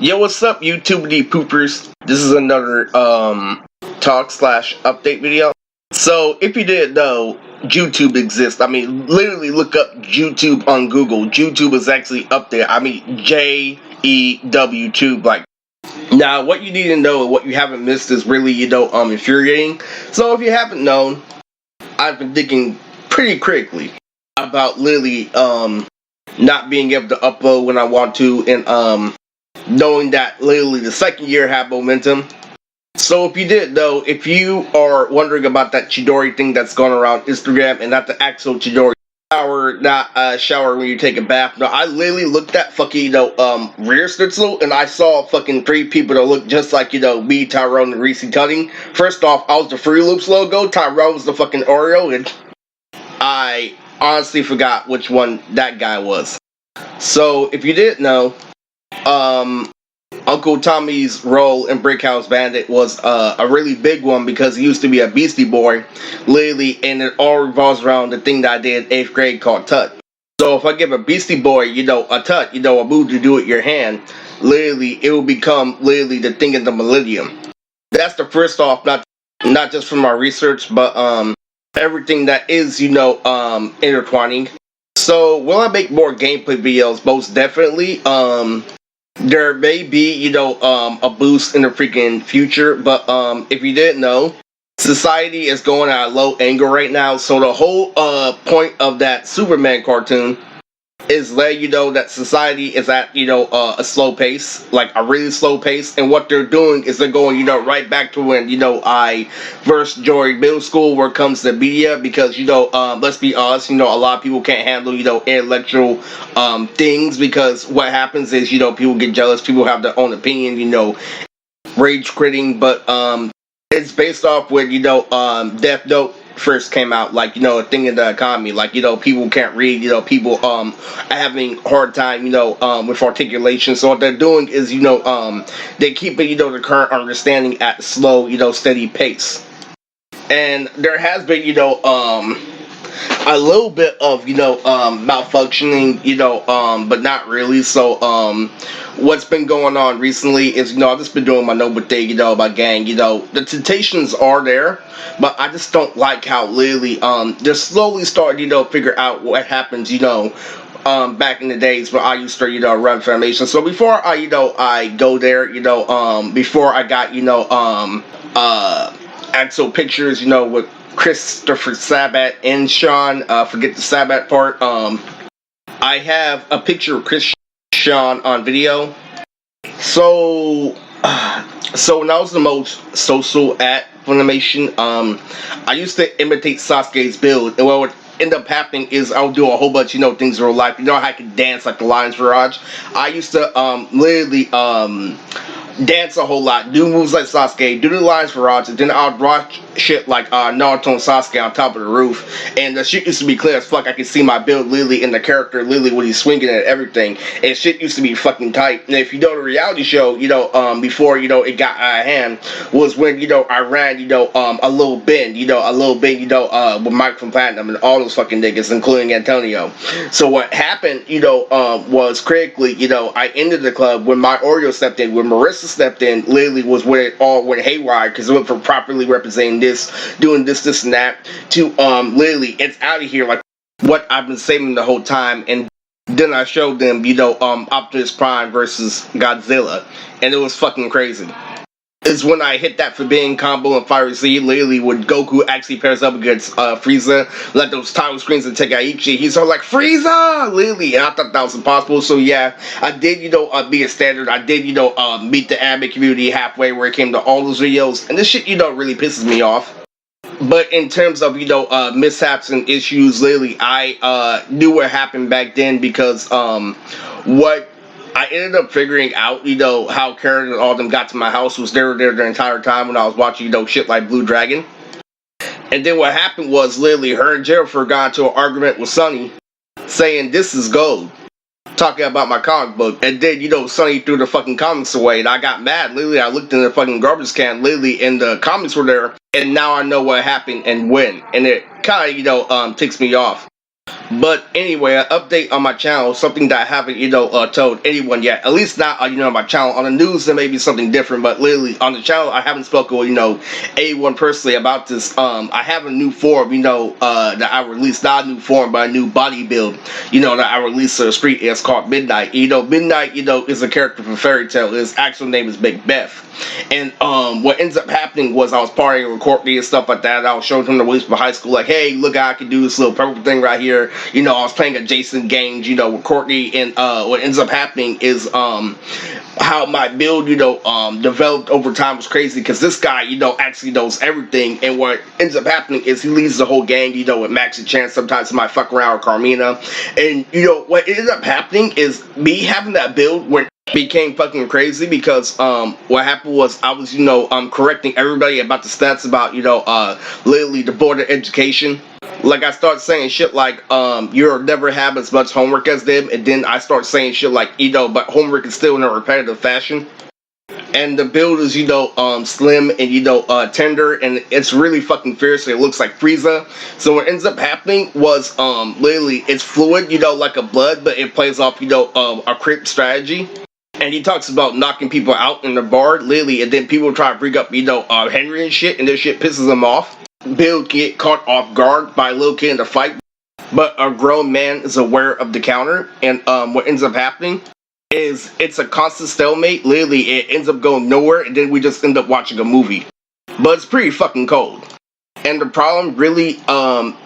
Yo, what's up, YouTube poopers? This is another talk/update video. So, if you didn't know, YouTube exists. I mean, literally look up YouTube on Google. YouTube is actually up there. I mean, J-E-W Tube. Like, now, what you need to know and what you haven't missed is really, infuriating. So, if you haven't known, I've been thinking pretty critically about literally not being able to upload when I want to, and knowing that literally the second year had momentum. So if you didn't know, if you are wondering about that Chidori thing that's going around Instagram and not the actual Chidori shower, not shower when you take a bath. No, I literally looked at fucking, rear schnitzel and I saw fucking 3 people that look just like, me, Tyrone, and Reese Tutting. First off, I was the Free Loops logo, Tyrone was the fucking Oreo, and I honestly forgot which one that guy was. So if you didn't know, Uncle Tommy's role in Brickhouse Bandit was a really big one because he used to be a Beastie Boy, literally, and it all revolves around the thing that I did in 8th grade called Tut. So if I give a Beastie Boy, a Tut, a move to do with your hand, literally, it will become literally the thing of the millennium. That's the first off, not just from my research, but everything that is, intertwining. So will I make more gameplay videos? Most definitely. There may be, a boost in the freaking future, but if you didn't know, society is going at a low angle right now. So the whole point of that Superman cartoon is let you know that society is at, a slow pace, like a really slow pace, and what they're doing is they're going, right back to when, I first joined middle school where it comes to media, because, let's be honest, a lot of people can't handle, intellectual things, because what happens is, people get jealous, people have their own opinion, rage quitting, but it's based off when, Death Note first came out, like, a thing in the economy, like, people can't read, people are having a hard time, with articulation. So what they're doing is, they keep it, the current understanding at slow, steady pace. And there has been, a little bit of, malfunctioning, but not really. So, what's been going on recently is, I've just been doing my noble thing, my gang, the temptations are there, but I just don't like how literally, they're slowly starting, figure out what happens, back in the days when I used to, run Foundation. So before I, I go there, before I got, actual pictures, with Christopher Sabat and Sean, forget the Sabat part. I have a picture of Sean on video. So when I was the most social at Funimation, I used to imitate Sasuke's build, and what would end up happening is I would do a whole bunch, things in real life. How I could dance like the Lions Barrage. I used to literally dance a whole lot, do moves like Sasuke, do the Lions Barrage, and then I would rock shit like Naruto and Sasuke on top of the roof. And the shit used to be clear as fuck. I could see my build literally in the character, literally when he's swinging and everything. And shit used to be fucking tight. And if you know the reality show, before, it got out of hand, was when, I ran, a little bend, with Mike from Platinum and all those fucking niggas, including Antonio. So what happened, was critically, I ended the club when my Oreo stepped in, when Marissa stepped in, literally was when it all went haywire, because it went from properly representing this, doing this and that, to literally it's out of here, like what I've been saving the whole time. And then I showed them, Optimus Prime versus Godzilla, and it was fucking crazy. Is when I hit that Forbidden combo in Fire Z, literally when Goku actually pairs up against Frieza, let those title screens and take Aichi, he's all like, Frieza! Literally, and I thought that was impossible. So yeah, I did, be a standard. I did, meet the anime community halfway where it came to all those videos, and this shit, really pisses me off. But in terms of, mishaps and issues, literally, I knew what happened back then, because what I ended up figuring out, how Karen and all them got to my house was they were there the entire time when I was watching, shit like Blue Dragon. And then what happened was literally her and Jennifer got into an argument with Sunny, saying this is gold, talking about my comic book. And then, Sunny threw the fucking comics away, and I got mad. Literally, I looked in the fucking garbage can, literally, and the comics were there, and now I know what happened and when. And it kind of, ticks me off. But anyway, an update on my channel, something that I haven't, told anyone yet. At least not, my channel. On the news, there may be something different, but literally on the channel, I haven't spoken with, anyone personally about this. I have a new form, that I released, not a new form, but a new body build, that I released to the street. It's called Midnight. Midnight, is a character from Fairy Tail. His actual name is Big Beth. And what ends up happening was I was partying with Courtney and stuff like that. I was showing him the ways from high school, like, hey, look how I can do this little purple thing right here. I was playing adjacent games, with Courtney, and what ends up happening is how my build, developed over time was crazy, because this guy, actually knows everything, and what ends up happening is he leads the whole gang, with Max and Chance. Sometimes he might fuck around with Carmina, and what ends up happening is me having that build when became fucking crazy, because what happened was I was correcting everybody about the stats about literally the board of education. Like, I start saying shit like you'll never have as much homework as them, and then I start saying shit like but homework is still in a repetitive fashion. And the build is slim and tender, and it's really fucking fierce. It looks like Frieza. So what ends up happening was literally it's fluid, like a blood, but it plays off a crypt strategy. And he talks about knocking people out in the bar, literally, and then people try to bring up, Henry and shit, and this shit pisses them off. Bill get caught off guard by a little kid in the fight, but a grown man is aware of the counter, and what ends up happening is it's a constant stalemate. Literally, it ends up going nowhere, and then we just end up watching a movie. But it's pretty fucking cold. And the problem really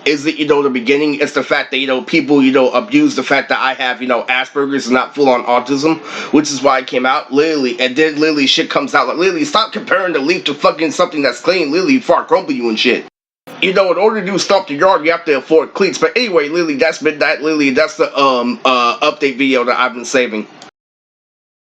isn't, the beginning. It's the fact that, people, abuse the fact that I have, Asperger's and not full-on autism, which is why I came out, literally, and then literally shit comes out like, literally, stop comparing the leaf to fucking something that's clean, literally, before I crumple you and shit. In order to do Stomp the Yard, you have to afford cleats. But anyway, literally, that's Midnight, literally, that's the update video that I've been saving.